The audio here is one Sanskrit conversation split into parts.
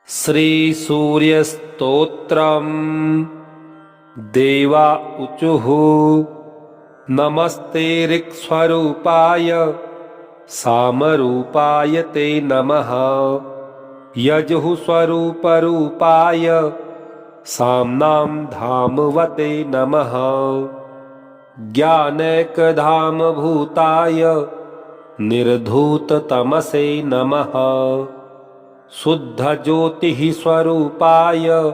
श्रीसूर्यस्तोत्रम्। देवा ऊचुः नमस्ते ऋक्स्वरूपाय सामरूपाय ते नमः। यजुः स्वरूपरूपाय साम्नां धामवते नमः। ज्ञानैकधामभूताय निर्धूततमसे नमः। शुद्धज्योतिः स्वरूपाय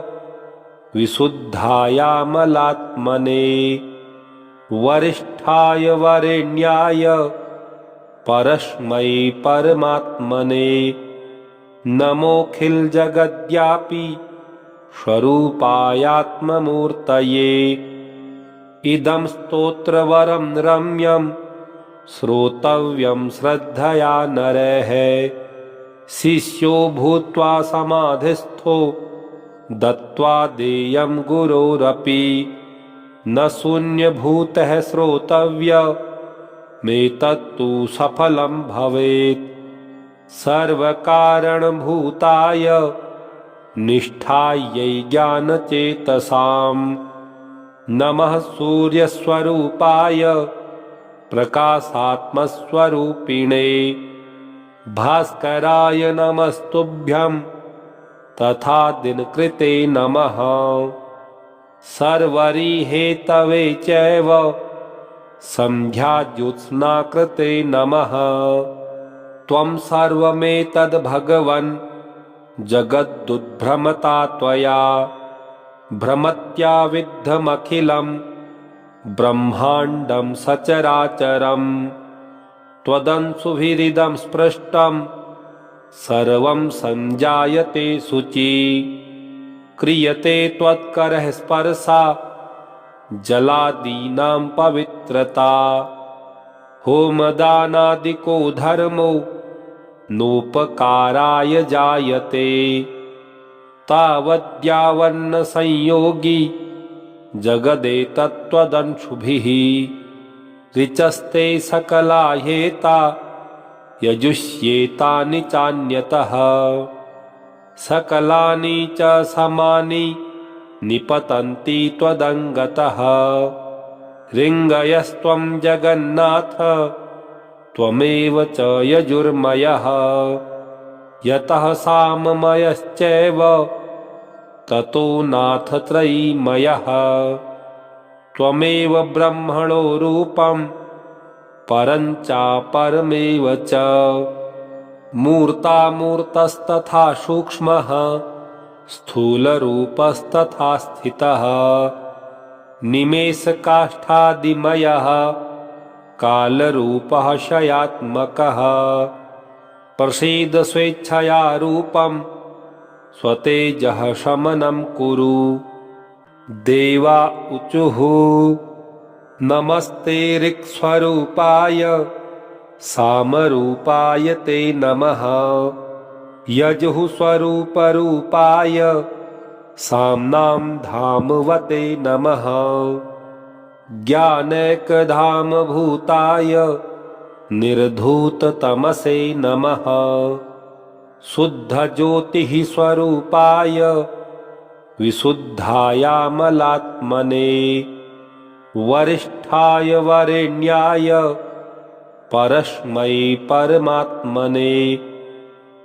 विशुद्धायामलात्मने। वरिष्ठाय वरेण्याय परस्मै परमात्मने। नमोऽखिलजगद्व्यापी स्वरूपायात्ममूर्तये। इदं स्तोत्रवरं रम्यं श्रोतव्यं श्रद्धया नरैः। शिष्यो भूत्वा समाधिस्थो दत्त्वा देयं गुरोरपि। न शून्यभूतः श्रोतव्यमेतत्तु सफलं भवेत्। सर्वकारणभूताय निष्ठायै ज्ञानचेतसाम्। नमः सूर्यस्वरूपाय प्रकाशात्मस्वरूपिणे। भास्कराय नमस्तुभ्यं तथा दिनकृते नमः। सर्वरिहेतवे चैव संध्याज्योत्स्नाकृते नमः। त्वं सर्वमेतद्भगवन् जगदुद्भ्रमता त्वया। भ्रमत्या विद्धमखिलं ब्रह्माण्डं सचराचरम्। त्वदंशुभिरिदं स्पृष्टं सर्वं संजायते शुचि। क्रियते त्वत्करः स्पर्शा जलादीनां पवित्रता। होमदानादिको धर्मो नोपकाराय जायते। तावद्यावन्न संयोगी जगदेतत्त्वदंशुभिः। ऋचस्ते सकला ह्येता यजुष्येतानि चान्यतः। सकलानि च समानि निपतन्ति त्वदङ्गतः। ऋङ्गयस्त्वं जगन्नाथ त्वमेव च यजुर्मयः। यतः साममयश्चैव ततो नाथ त्रयीमयः। त्वमेव ब्रह्मणो रूपं परं चापरमेव च। मूर्तामूर्तस्तथा सूक्ष्मः स्थूलरूपस्तथा स्थितः। निमेषकाष्ठादिमयः कालरूपः क्षयात्मकः। प्रसीद स्वेच्छया रूपं स्वतेजः शमनं कुरु। देवा ऊचुः नमस्ते ऋक्स्वरूपाय सामरूपाय ते नमः। यजुः स्वरूपरूपाय साम्नां धामवते नमः। ज्ञानैकधामभूताय निर्धूततमसे नमः। शुद्धज्योतिः स्वरूपाय विशुद्धायामलात्मने। वरिष्ठाय वरेण्याय परस्मै परमात्मने।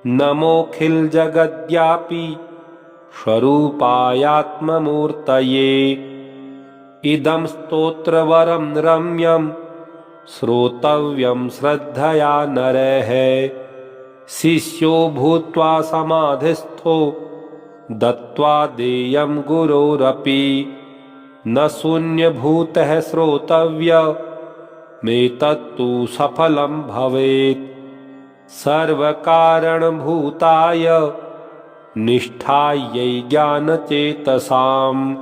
नमोऽखिलजगद्व्यापी स्वरूपायात्ममूर्तये। इदं स्तोत्रवरं रम्यं श्रोतव्यं श्रद्धया नरैः। शिष्यो भूत्वा समाधिस्थो दत्त्वा देयं गुरोरपि। न शून्यभूतः श्रोतव्यमेतत्तु सफलं भवेत्। सर्वकारणभूताय निष्ठायै ज्ञानचेतसाम्।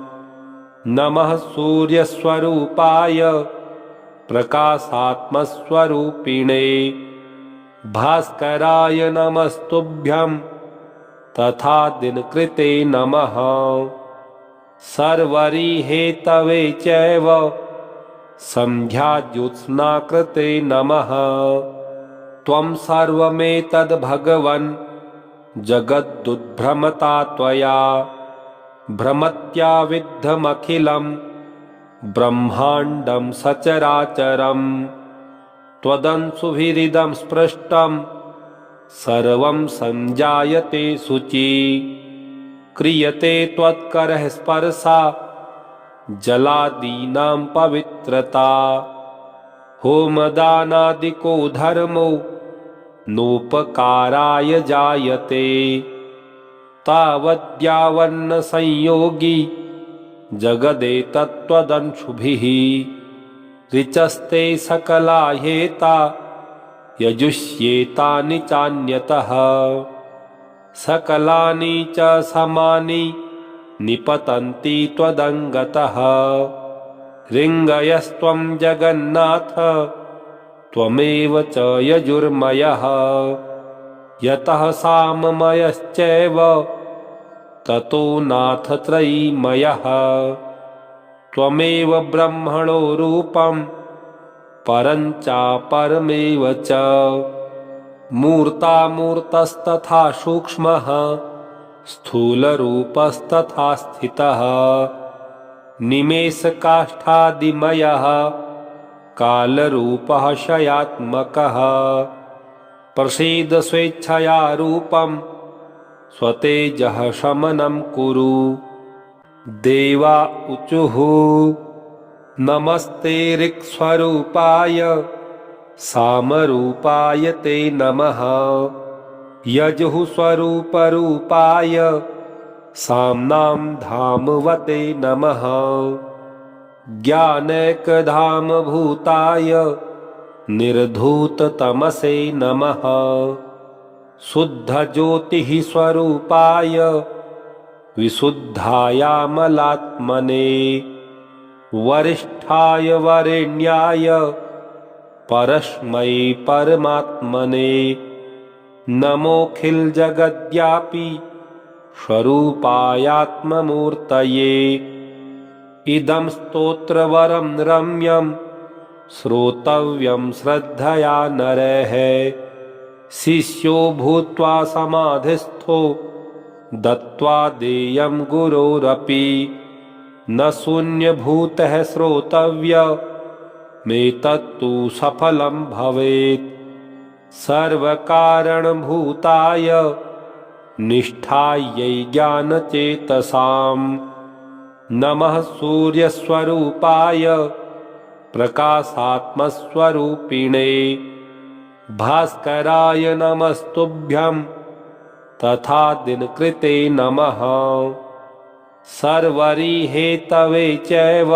नमः सूर्यस्वरूपाय प्रकाशात्मस्वरूपिणे। भास्कराय नमस्तुभ्यं तथा दिनकृते नमः। सर्वरिहेतवे चैव संध्याज्योत्स्नाकृते नमः। त्वं सर्वमेतद्भगवन् जगद्दुद्भ्रमता त्वया भ्रमत्याविद्धमखिलं ब्रह्माण्डं सचराचरं त्वदंशुभिरिदं स्पृष्टं सर्वं संजायते शुचि क्रियते त्वत्करः स्पर्शा जलादीनां पवित्रता होमदानादिको धर्मो नोपकाराय जायते तावद्यावन्न संयोगी जगदेतत्त्वदंशुभिः ऋचस्ते सकला ह्येता यजुष्येतानि चान्यतः सकलानि च समानि निपतन्ति त्वदङ्गतः ऋङ्गयस्त्वं जगन्नाथ त्वमेव च यजुर्मयः यतः साममयश्चैव ततो नाथ त्रयीमयः त्वमेव ब्रह्मणो रूपं परं चापरमेव च मूर्तामूर्तस्तथा सूक्ष्मः स्थूलरूपस्तथा स्थितः निमेषकाष्ठादिमयः कालरूपः शयात्मकः प्रसीद स्वेच्छया रूपं स्वतेजः शमनं कुरु देवा ऊचुः नमस्ते ऋक्स्वरूपाय सामरूपाय ते नमः यजुः स्वरूपरूपाय साम्नां धामवते नमः ज्ञानैकधामभूताय निर्धूततमसे नमः शुद्धज्योतिः स्वरूपाय विशुद्धायामलात्मने वरिष्ठाय वरेण्याय परस्मै परमात्मने नमोऽखिलजगद्व्यापी स्वरूपायात्ममूर्तये इदं स्तोत्रवरं रम्यं श्रोतव्यं श्रद्धया नरैः शिष्यो भूत्वा समाधिस्थो दत्त्वा देयं गुरोरपि न शून्यभूतः श्रोतव्यमेतत्तु सफलं भवेत् सर्वकारणभूताय निष्ठायै ज्ञानचेतसां नमः सूर्यस्वरूपाय प्रकाशात्मस्वरूपिणे भास्कराय नमस्तुभ्यं तथा दिनकृते नमः सर्वरिहेतवे चैव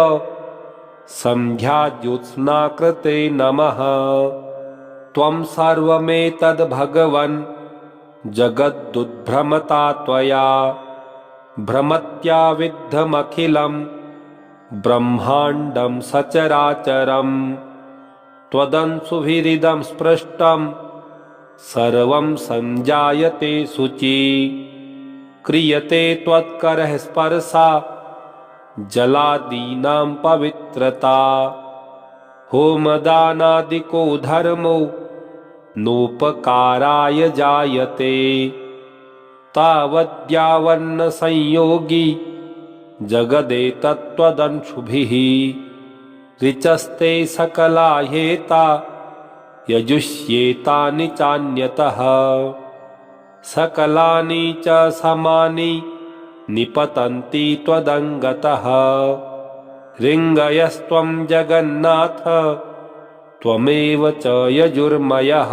सन्ध्याज्योत्स्नाकृते नमः त्वं सर्वमेतद्भगवन् जगद्दुद्भ्रमता त्वया भ्रमत्याविद्धमखिलं ब्रह्माण्डं सचराचरं त्वदंशुभिरिदं स्पृष्टं सर्वं संजायते शुचि क्रियते त्वत्करः स्पर्शा जलादीनां पवित्रता होमदानादिको धर्मो नोपकाराय जायते तावद्यावन्न संयोगी जगदेतत्त्वदंशुभिः ऋचस्ते सकला ह्येता यजुष्येतानि चान्यतः सकलानि च समानि निपतन्ति त्वदङ्गतः ऋङ्गयस्त्वं जगन्नाथ त्वमेव च यजुर्मयः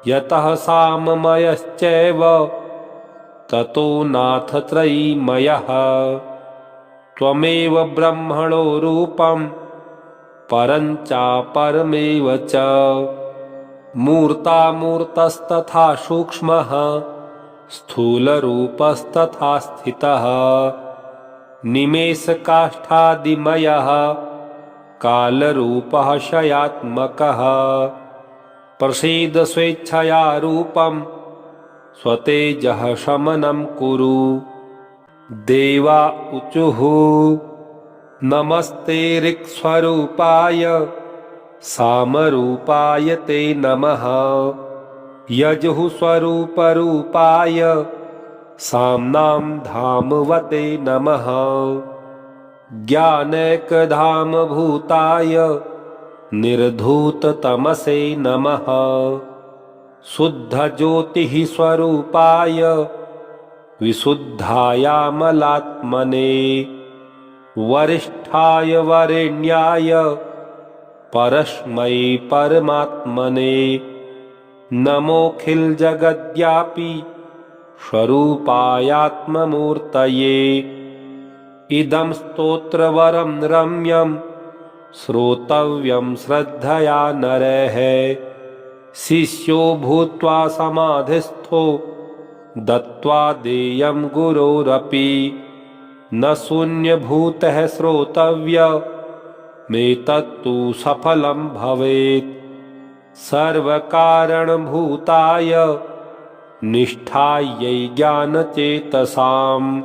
यतः साममयश्चैव ततो नाथ त्रयीमयः त्वमेव ब्रह्मणो रूपं परं चापरमेव च मूर्तामूर्तस्तथा सूक्ष्मः स्थूलरूपस्तथा स्थितः निमेषकाष्ठादिमयः कालरूपः शयात्मकः प्रसीद स्वेच्छया रूपं स्वतेजः शमनं कुरु देवा ऊचुः नमस्ते ऋक्स्वरूपाय सामरूपाय ते नमः यजुः स्वरूपरूपाय साम्नां धामवते नमः। ज्ञानैकधामभूताय निर्धूततमसे नमः। शुद्धज्योतिः स्वरूपाय विशुद्धायामलात्मने। वरिष्ठाय वरेण्याय परस्मै परमात्मने। नमोऽखिलजगद्व्यापी स्वरूपायात्ममूर्तये। इदं स्तोत्रवरं रम्यं श्रोतव्यं श्रद्धया नरैः। शिष्यो भूत्वा समाधिस्थो दत्त्वा देयं गुरोरपि। न शून्यभूतः श्रोतव्यमेतत्तु सफलं भवेत्। सर्वकारणभूताय निष्ठायै ज्ञानचेतसाम्।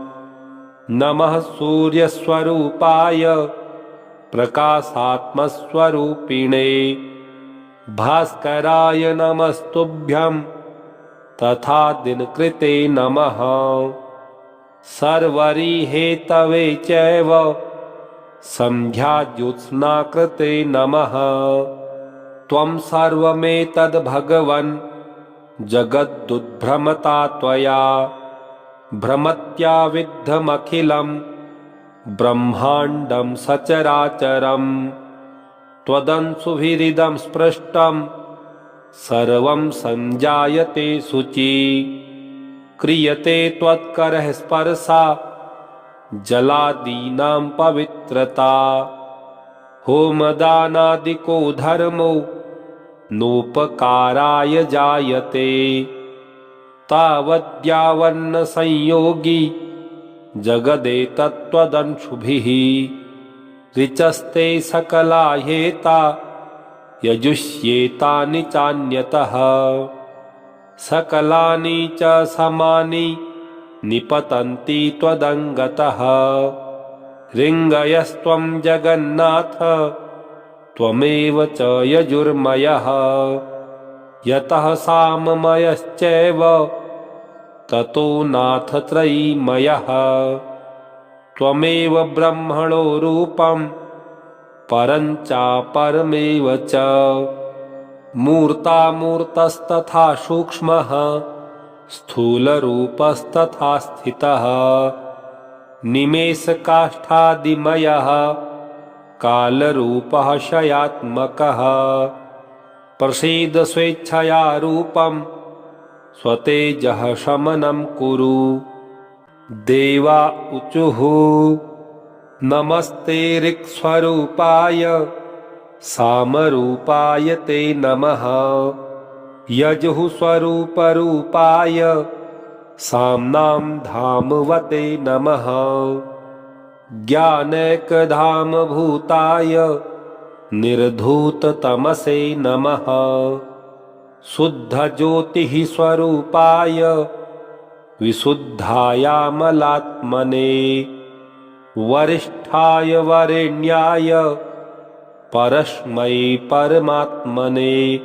नमः सूर्यस्वरूपाय प्रकाशात्मस्वरूपिणे। भास्कराय नमस्तुभ्यं तथा दिनकृते नमः। सर्वरिहेतवे चैव संध्याज्योत्स्नाकृते नमः। त्वं सर्वमेतद्भगवन् जगदुद्भ्रमता त्वया। भ्रमत्याविद्धमखिलं ब्रह्माण्डं सचराचरम्। त्वदंशुभिरिदं स्पृष्टं सर्वं संजायते शुचि। क्रियते त्वत्करः स्पर्शा जलादीनां पवित्रता। होमदानादिको धर्मो नोपकाराय जायते। तावद्यावन्न संयोगी जगदेतत्त्वदंशुभिः। ऋचस्ते सकला ह्येता यजुष्येतानि चान्यतः। सकलानि च समानि निपतन्ति त्वदङ्गतः। ऋङ्गयस्त्वं जगन्नाथ त्वमेव च यजुर्मयः। यतः साममयश्चैव ततो नाथ त्रयीमयः। त्वमेव ब्रह्मणो रूपं परं चापरमेव च। मूर्तामूर्तस्तथा सूक्ष्मः स्थूलरूपस्तथा स्थितः। निमेषकाष्ठादिमयः कालरूपः क्षयात्मकः। प्रसीद स्वेच्छया रूपं स्वतेजः शमनं कुरु। देवा ऊचुः नमस्ते ऋक्स्वरूपाय सामरूपाय ते नमः। यजुः स्वरूपरूपाय साम्नां धामवते नमः। ज्ञानैकधामभूताय निर्धूततमसे नमः। शुद्धज्योतिः स्वरूपाय विशुद्धायामलात्मने। वरिष्ठाय वरेण्याय परस्मै परमात्मने।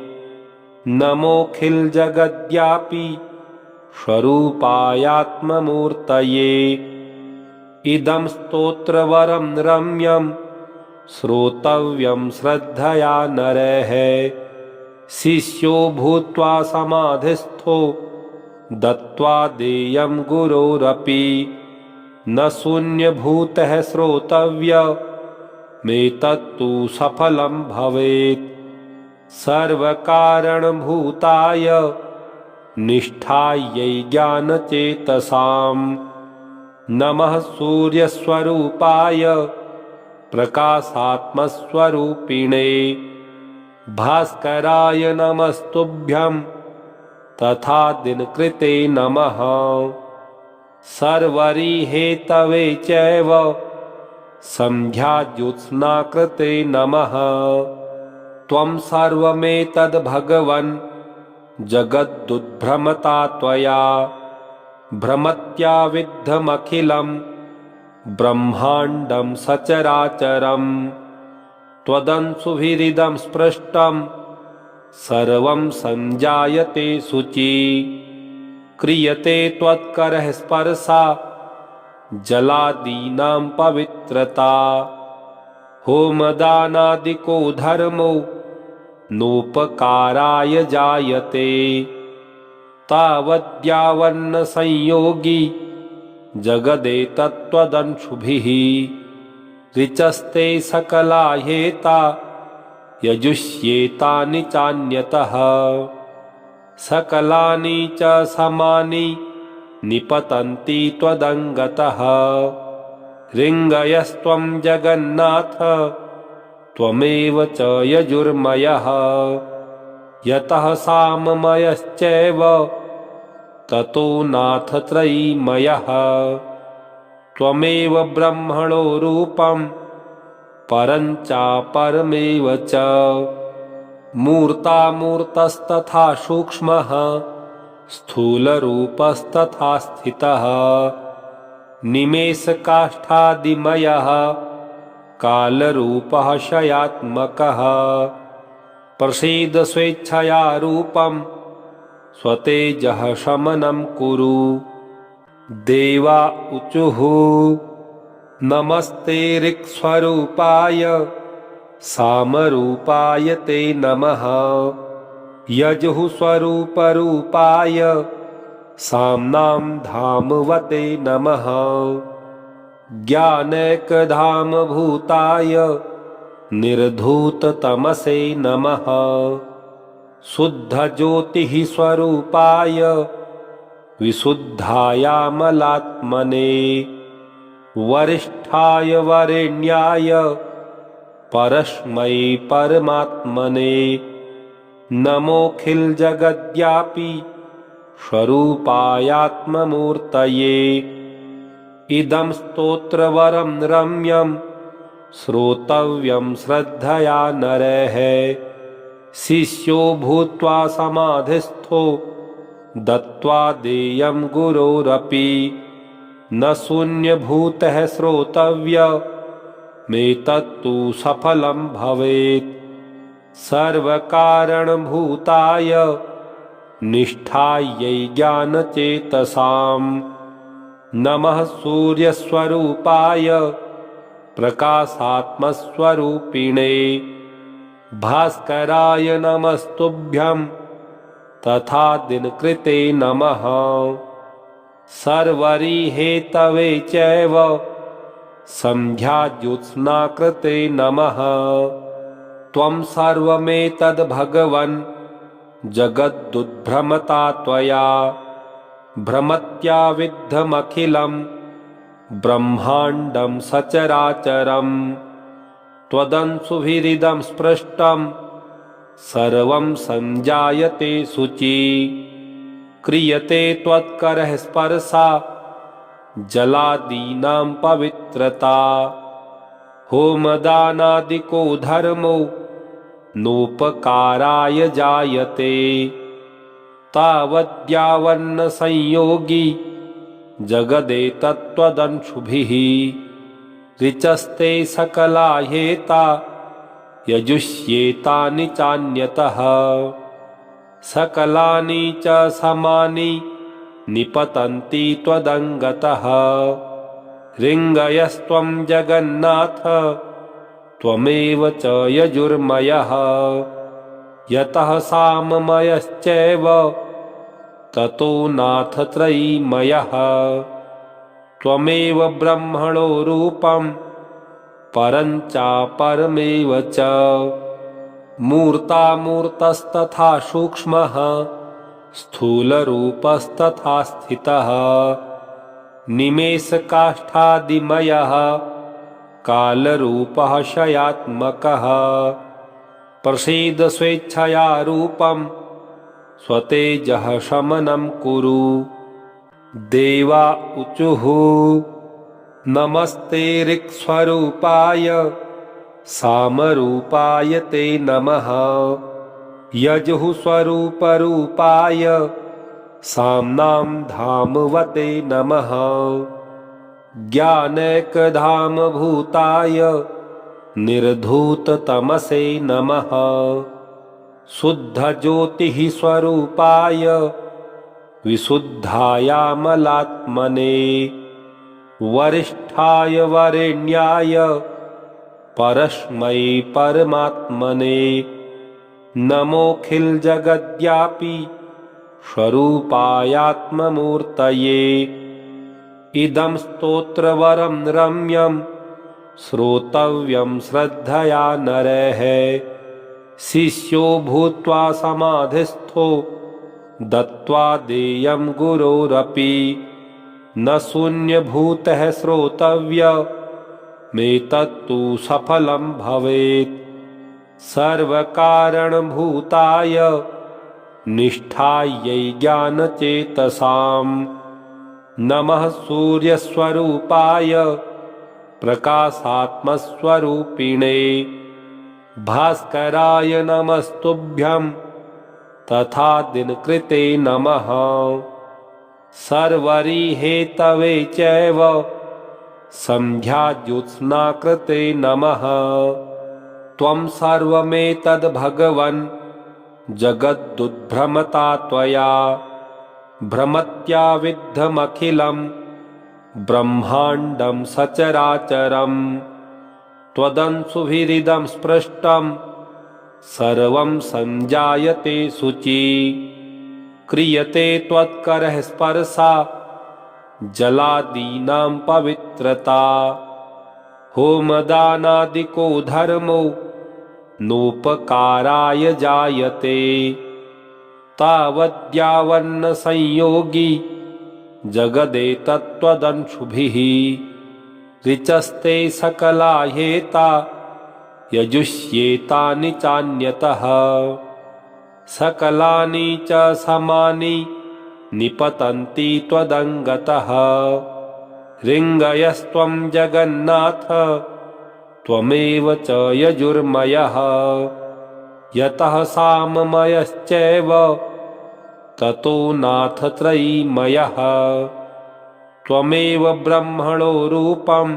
नमोऽखिलजगद्व्यापी स्वरूपायात्ममूर्तये। इदं स्तोत्रवरं रम्यं श्रोतव्यं श्रद्धया नरैः। शिष्यो भूत्वा समाधिस्थो दत्त्वा देयं गुरोरपि। न शून्यभूतः श्रोतव्यमेतत्तु सफलं भवेत्। सर्वकारणभूताय निष्ठायै ज्ञानचेतसाम्। नमः सूर्यस्वरूपाय प्रकाशात्मस्वरूपिणे। भास्कराय नमस्तुभ्यं तथा दिनकृते नमः। सर्वरिहेतवे चैव संध्याज्योत्स्नाकृते नमः। त्वं सर्वमेतद्भगवन् जगदुद्भ्रमता त्वया। भ्रमत्याविद्धमखिलं ब्रह्माण्डं सचराचरम्। त्वदंशुभिरिदं स्पृष्टं सर्वं संजायते शुचि क्रियते त्वत्करः स्पर्शा जलादीनां पवित्रता होमदानादिको धर्मो नोपकाराय जायते तावद्यावन्न संयोगी जगदेतत्त्वदंशुभिः ऋचस्ते सकला ह्येता यजुष्येतानि चान्यतः सकलानि च समानि निपतन्ति त्वदङ्गतः ऋङ्गयस्त्वं जगन्नाथ त्वमेव च यजुर्मयः यतः साममयश्चैव ततो नाथ त्रयीमयः त्वमेव ब्रह्मणो रूपं परं चापरमेव च मूर्तामूर्तस्तथा सूक्ष्मः स्थूलरूपस्तथा स्थितः निमेषकाष्ठादिमयः कालरूपः शयात्मकः प्रसीद स्वेच्छया रूपं स्वतेजः शमनं कुरु देवा ऊचुः नमस्ते ऋक्स्वरूपाय सामरूपाय ते नमः यजुः स्वरूपरूपाय साम्नां धामवते नमः ज्ञानैकधामभूताय निर्धूततमसे नमः शुद्धज्योतिः स्वरूपाय विशुद्धायामलात्मने वरिष्ठाय वरेण्याय परस्मै परमात्मने नमोऽखिलजगद्व्यापी स्वरूपायात्ममूर्तये इदं स्तोत्रवरं रम्यं श्रोतव्यं श्रद्धया नरैः शिष्यो भूत्वा समाधिस्थो दत्त्वा देयं गुरोरपि न शून्यभूतः श्रोतव्यमेतत्तु सफलं भवेत् सर्वकारणभूताय निष्ठायै ज्ञानचेतसाम् नमः सूर्यस्वरूपाय प्रकाशात्मस्वरूपिणे भास्कराय नमस्तुभ्यं तथा दिनकृते नमः सर्वरिहेतवे चैव संध्याज्योत्स्नाकृते नमः त्वं सर्वमेतद्भगवन् जगदुद्भ्रमता त्वया भ्रमत्या विद्धमखिलं ब्रह्माण्डं सचराचरं त्वदंशुभिरिदं स्पृष्टं सर्वं संजायते शुचि क्रियते त्वत्करः स्पर्शा जलादीनां पवित्रता होमदानादिको धर्मो नोपकाराय जायते तावद्यावन्न संयोगी जगदेतत्त्वदंशुभिः ऋचस्ते सकला ह्येता यजुष्येतानि चान्यतः सकलानि च समानि निपतन्ति त्वदङ्गतः ऋङ्गयस्त्वं जगन्नाथ त्वमेव च यजुर्मयः यतः साममयश्चैव ततो नाथ त्रयीमयः त्वमेव ब्रह्मणो रूपं परं चापरमेव च मूर्तामूर्तस्तथा सूक्ष्मः स्थूलरूपस्तथा स्थितः निमेषकाष्ठादिमयः कालरूपः शयात्मकः प्रसीद स्वेच्छया रूपं स्वतेजः शमनं कुरु देवा ऊचुः नमस्ते ऋक्स्वरूपाय सामरूपाय ते नमः यजुः स्वरूपरूपाय साम्नां धामवते नमः ज्ञानैकधामभूताय निर्धूततमसे नमः शुद्धज्योतिः स्वरूपाय विशुद्धायामलात्मने वरिष्ठाय वरेण्याय परस्मै परमात्मने नमोऽखिलजगद्व्यापी स्वरूपायात्ममूर्तये। इदं स्तोत्रवरं रम्यं श्रोतव्यं श्रद्धया नरैः। शिष्यो भूत्वा समाधिस्थो दत्त्वा देयं गुरोरपि न शून्यभूतः श्रोतव्यमेतत्तु सफलं भवेत्। सर्वकारणभूताय निष्ठायै ज्ञानचेतसाम् नमः सूर्यस्वरूपाय प्रकाशात्मस्वरूपिणे भास्कराय नमस्तुभ्यं तथा दिनकृते नमः। सर्वरिहेतवे चैव सन्ध्याज्योत्स्नाकृते नमः। त्वं सर्वमेतद्भगवन् जगदुद्भ्रमता त्वया भ्रमत्या विद्धमखिलं ब्रह्माण्डं सचराचरं त्वदंशुभिरिदं स्पृष्टं सर्वं सञ्जायते शुचि क्रियते त्वत्करः स्पर्शा जलादीनां पवित्रता होमदानादिको धर्मो नोपकाराय जायते तावद्यावन्न संयोगी जगदेतत्त्वदंशुभिः ऋचस्ते सकलाह्येता यजुष्येतानि चान्यतः सकलानि च समानि निपतन्ति त्वदङ्गतः ऋङ्गयस्त्वं जगन्नाथ त्वमेव च यजुर्मयः यतः साममयश्चैव ततो नाथ त्रयीमयः त्वमेव ब्रह्मणो रूपं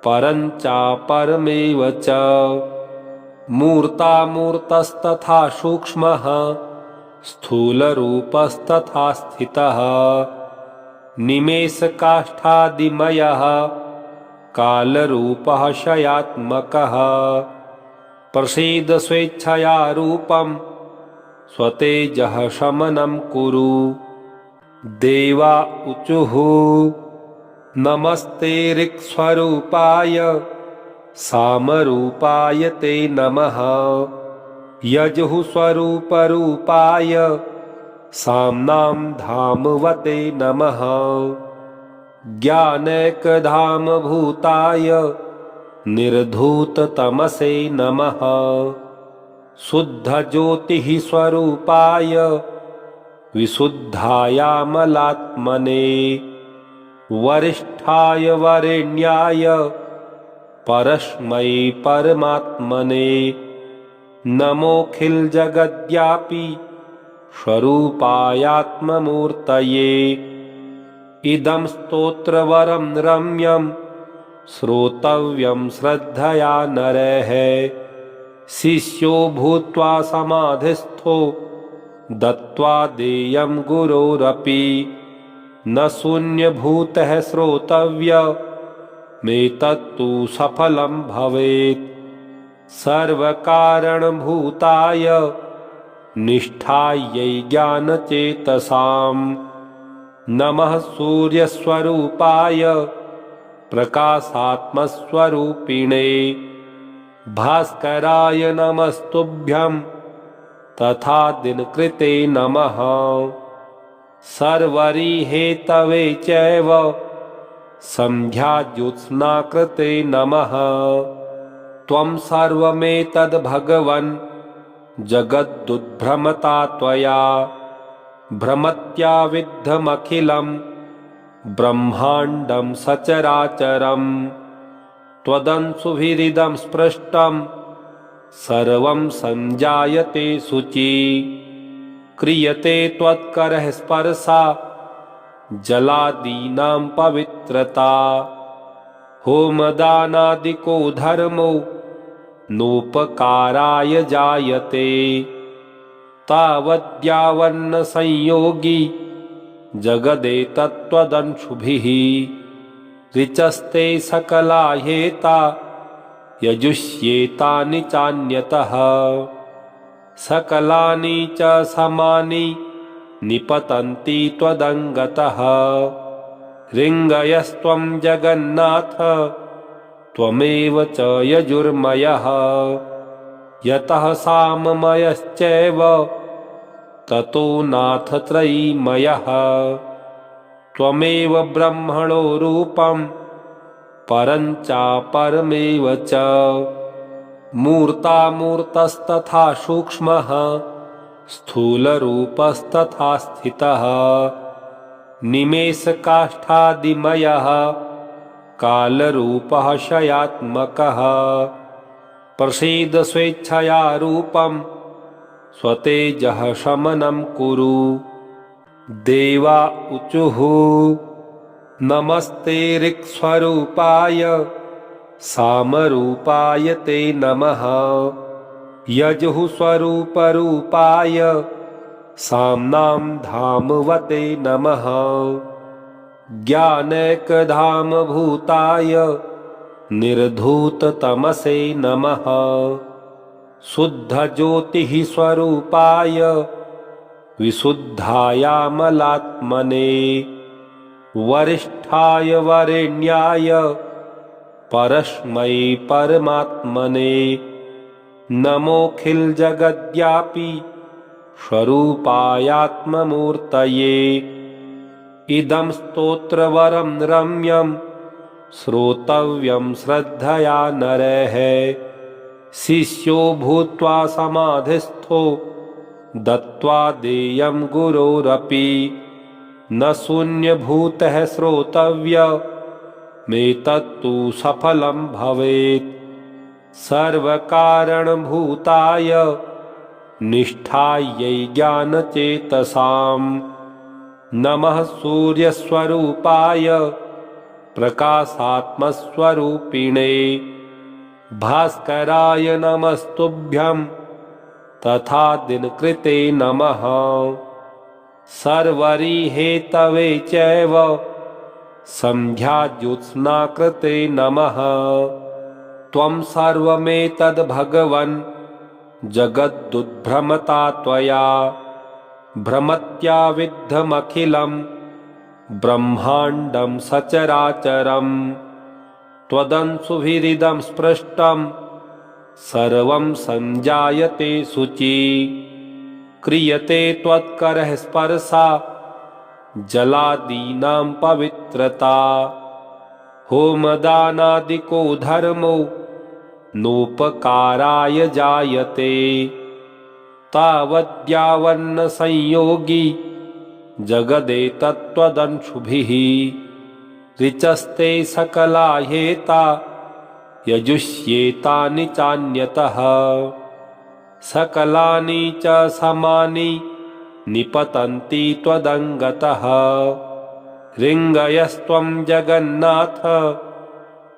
परं चापरमेव च मूर्तामूर्तस्तथा सूक्ष्मः स्थूलरूपस्तथा स्थितः निमेषकाष्ठादिमयः कालरूपः शयात्मकः प्रसीद स्वेच्छया रूपं स्वतेजः शमनं कुरु। देवा ऊचुः नमस्ते ऋक्स्वरूपाय सामरूपाय ते नमः। यजुः स्वरूपरूपाय साम्नां धामवते नमः। ज्ञानैकधामभूताय निर्धूततमसे नमः। शुद्धज्योतिः स्वरूपाय विशुद्धायामलात्मने वरिष्ठाय वरेण्याय परस्मै परमात्मने नमोऽखिलजगद्व्यापी स्वरूपायात्ममूर्तये। इदं स्तोत्रवरं रम्यं श्रोतव्यं श्रद्धया नरैः। शिष्यो भूत्वा समाधिस्थो दत्त्वा देयं गुरोरपि न शून्यभूतः श्रोतव्यमेतत्तु सफलं भवेत्। सर्वकारणभूताय निष्ठायै ज्ञानचेतसाम् नमः सूर्यस्वरूपाय प्रकाशात्मस्वरूपिणे भास्कराय नमस्तुभ्यं तथा दिनकृते नमः। सर्वरिहेतवे चैव सन्ध्याज्योत्स्नाकृते नमः। त्वं सर्वमेतद्भगवन् जगदुद्भ्रमता त्वया भ्रमत्या विद्धमखिलं ब्रह्माण्डं सचराचरं त्वदंशुभिरिदं स्पृष्टं सर्वं सञ्जायते शुचि क्रियते त्वत्करः स्पर्शा जलादीनां पवित्रता होमदानादिको धर्मो नोपकाराय जायते तावद्यावन्न संयोगी जगदेतत्त्वदंशुभिः ऋचस्ते सकला ह्येता यजुष्येतानि चान्यतः सकलानि च समानि निपतन्ति त्वदङ्गतः ऋङ्गयस्त्वं जगन्नाथ त्वमेव च यजुर्मयः यतः साममयश्चैव ततो नाथ त्रयीमयः त्वमेव ब्रह्मणो रूपं परं चापरमेव च मूर्तामूर्तस्तथा सूक्ष्मः स्थूलरूपस्तथा स्थितः निमेषकाष्ठादिमयः कालरूपः शयात्मकः प्रसीद स्वेच्छया रूपं स्वतेजः शमनं कुरु देवा ऊचुः नमस्ते ऋक्स्वरूपाय सामरूपाय ते नमः यजुः स्वरूपरूपाय साम्नां धामवते नमः ज्ञानैकधामभूताय निर्धूततमसे नमः शुद्धज्योतिः स्वरूपाय विशुद्धायामलात्मने वरिष्ठाय वरेण्याय परस्मै परमात्मने नमोऽखिलजगद्व्यापी स्वरूपायात्ममूर्तये इदं स्तोत्रवरं रम्यं श्रोतव्यं श्रद्धया नरैः शिष्यो भूत्वा समाधिस्थो दत्त्वा देयं गुरोरपि न शून्यभूतः श्रोतव्यमेतत्तु सफलं भवेत् सर्वकारणभूताय निष्ठायै ज्ञानचेतसाम् नमः सूर्यस्वरूपाय प्रकाशात्मस्वरूपिणे भास्कराय नमस्तुभ्यं तथा दिनकृते नमः सर्वरिहेतवे चैव संध्याज्योत्स्नाकृते नमः त्वं सर्वमेतद्भगवन् जगदुद्भ्रमता त्वया भ्रमत्या विद्धमखिलं ब्रह्माण्डं सचराचरं त्वदंशुभिरिदं स्पृष्टं सर्वं संजायते शुचि क्रियते त्वत्करः स्पर्शा जलादीनां पवित्रता होमदानादिको धर्मो नोपकाराय जायते तावद्यावन्न संयोगी जगदेतत्त्वदंशुभिः ऋचस्ते सकला ह्येता यजुष्येतानि चान्यतः सकलानि च समानि निपतन्ति त्वदङ्गतः ऋङ्गयस्त्वं जगन्नाथ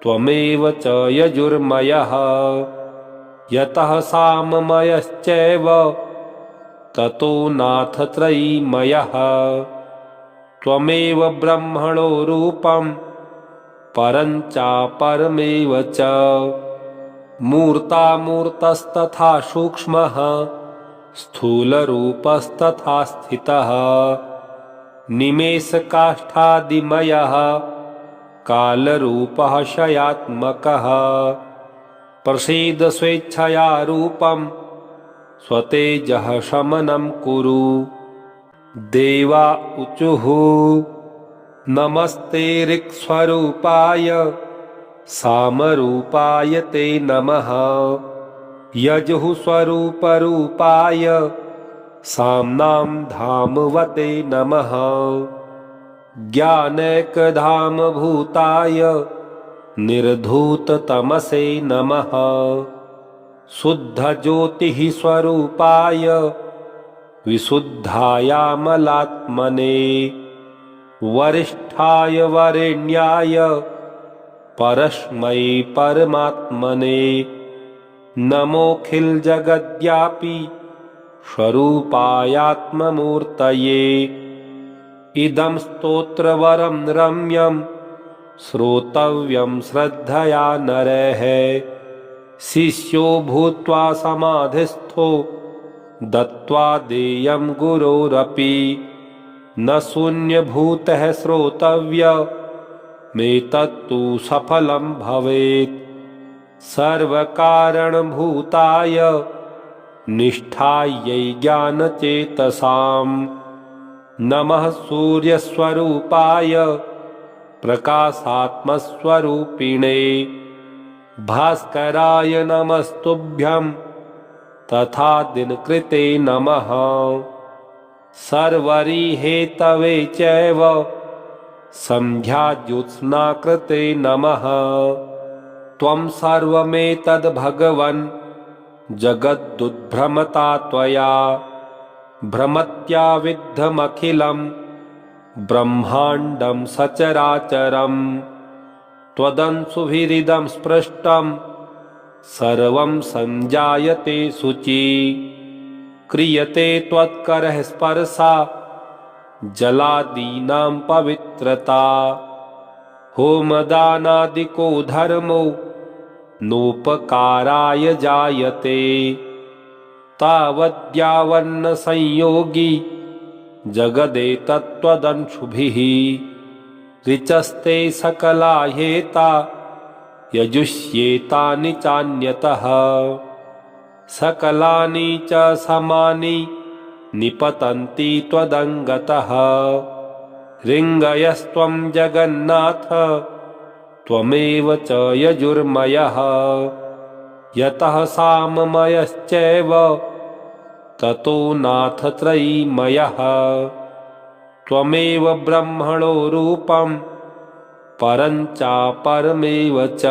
त्वमेव च यजुर्मयः यतः साममयश्चैव ततो नाथ त्रयीमयः त्वमेव ब्रह्मणो रूपं परं चापरमेव च मूर्तामूर्तस्तथा सूक्ष्मः स्थूलरूपस्तथा स्थितः निमेषकाष्ठादिमयः कालरूपः शयात्मकः प्रसीद स्वेच्छया रूपं स्वतेजः शमनं कुरु देवा ऊचुः नमस्ते ऋक्स्वरूपाय सामरूपाय ते नमः यजुः स्वरूपरूपाय साम्नां धामवते नमः ज्ञानैकधामभूताय निर्धूततमसे नमः शुद्धज्योतिः स्वरूपाय विशुद्धायामलात्मने वरिष्ठाय वरेण्याय परस्मै परमात्मने नमोऽखिलजगद्व्यापी स्वरूपायात्ममूर्तये। इदं स्तोत्रवरं रम्यं श्रोतव्यं श्रद्धया नरैः। शिष्यो भूत्वा समाधिस्थो दत्त्वा देयं गुरोरपि। न शून्यभूतः श्रोतव्यमेतत्तु सफलं भवेत्। सर्वकारणभूताय निष्ठायै ज्ञानचेतसाम्। नमः सूर्यस्वरूपाय प्रकाशात्मस्वरूपिणे। भास्कराय नमस्तुभ्यं तथा दिनकृते नमः। सर्वरिहेतवे चैव संध्याज्योत्स्नाकृते नमः। त्वं सर्वमेतद्भगवन् जगदुद्भ्रमता त्वया। भ्रमत्याविद्धमखिलं ब्रह्माण्डं सचराचरम्। त्वदंशुभिरिदं स्पृष्टं सर्वं सञ्जायते शुचि। क्रियते त्वत्करः स्पर्शा जलादीनां पवित्रता। होमदानादिको धर्मो नोपकाराय जायते। तावद्यावन्न संयोगी जगदेतत्त्वदंशुभिः। ऋचस्ते सकला ह्येता यजुष्येतानि चान्यतः। सकलानि च समानि निपतन्ति त्वदङ्गतः। ऋङ्गयस्त्वं जगन्नाथ त्वमेव च यजुर्मयः। यतः साममयश्चैव ततो नाथ त्रयीमयः। त्वमेव ब्रह्मणो रूपं परं चापरमेव च।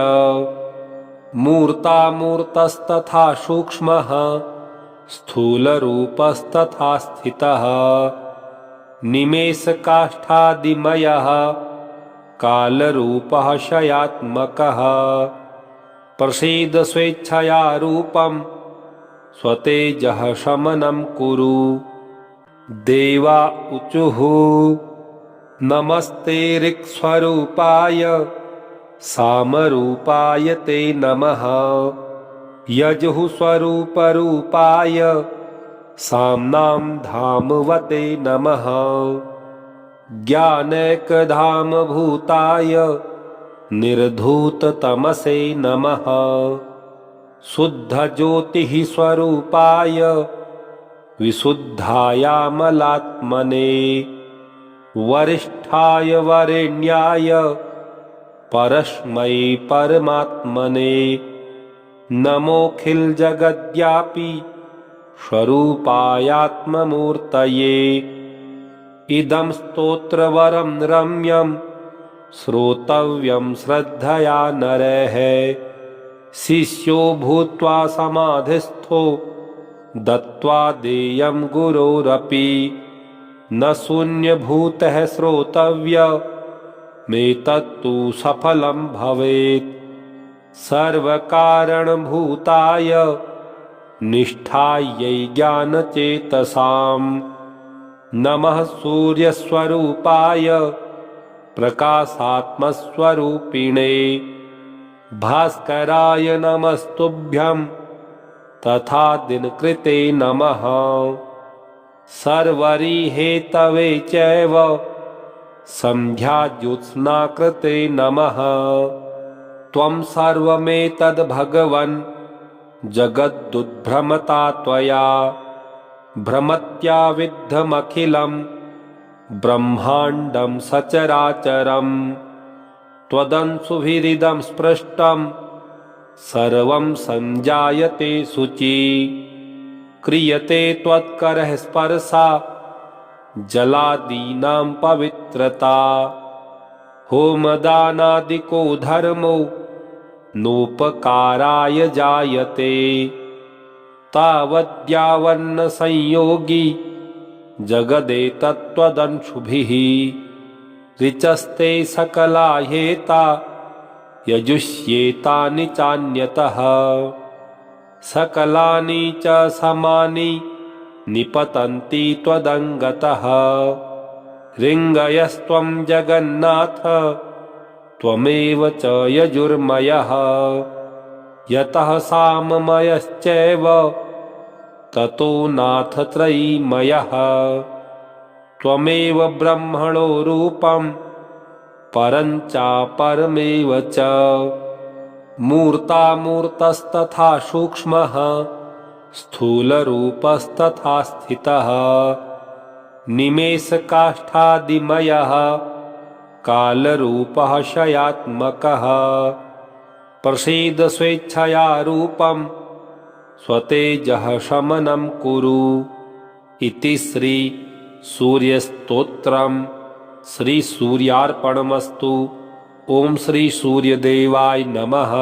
मूर्तामूर्तस्तथा सूक्ष्मः स्थूलरूपस्तथा स्थितः। निमेषकाष्ठादिमयः कालरूपः शयात्मकः। प्रसीद स्वेच्छया रूपं स्वतेजः शमनं कुरु। देवा ऊचुः नमस्ते ऋक्स्वरूपाय सामरूपाय ते नमः। यजुः स्वरूपरूपाय साम्नां धामवते नमः। ज्ञानैकधामभूताय निर्धूततमसे नमः। शुद्धज्योतिः स्वरूपाय विशुद्धायामलात्मने। वरिष्ठाय वरेण्याय परस्मै परमात्मने। नमोऽखिलजगद्व्यापी स्वरूपायात्ममूर्तये। इदं स्तोत्रवरं रम्यं श्रोतव्यं श्रद्धया नरैः। शिष्यो भूत्वा समाधिस्थो दत्त्वा देयं गुरोरपि। न शून्यभूतः श्रोतव्यमेतत्तु सफलं भवेत्। सर्वकारणभूताय निष्ठायै ज्ञानचेतसाम्। नमः सूर्यस्वरूपाय प्रकाशात्मस्वरूपिणे। भास्कराय नमस्तुभ्यं तथा दिनकृते नमः। सर्वरिहेतवे चैव संध्याज्योत्स्नाकृते नमः। त्वं सर्वमेतद्भगवन् जगदुद्भ्रमता त्वया। भ्रमत्याविद्धमखिलं ब्रह्माण्डं सचराचरम्। त्वदंशुभिरिदं स्पृष्टं सर्वं सञ्जायते शुचि। क्रियते त्वत्करः स्पर्शा जलादीनां पवित्रता। होमदानादिको धर्मो नोपकाराय जायते। तावद्यावन्न संयोगी जगदेतत्त्वदंशुभिः। ऋचस्ते सकला ह्येता यजुष्येतानि चान्यतः। सकलानि च समानि निपतन्ति त्वदङ्गतः। ऋङ्गयस्त्वं जगन्नाथ त्वमेव च यजुर्मयः। यतः साममयश्चैव ततो नाथ त्रयीमयः। त्वमेव ब्रह्मणो रूपं परं चापरमेव च। मूर्तामूर्तस्तथा सूक्ष्मः स्थूलरूपस्तथा स्थितः। निमेषकाष्ठादिमयः कालरूपः क्षयात्मकः। प्रसीद स्वेच्छया रूपं स्वतेजः शमनं कुरु। इति श्री सूर्यस्तोत्रम्। श्री सूर्यार्पणमस्तु। ओम श्री सूर्यदेवाय नमः।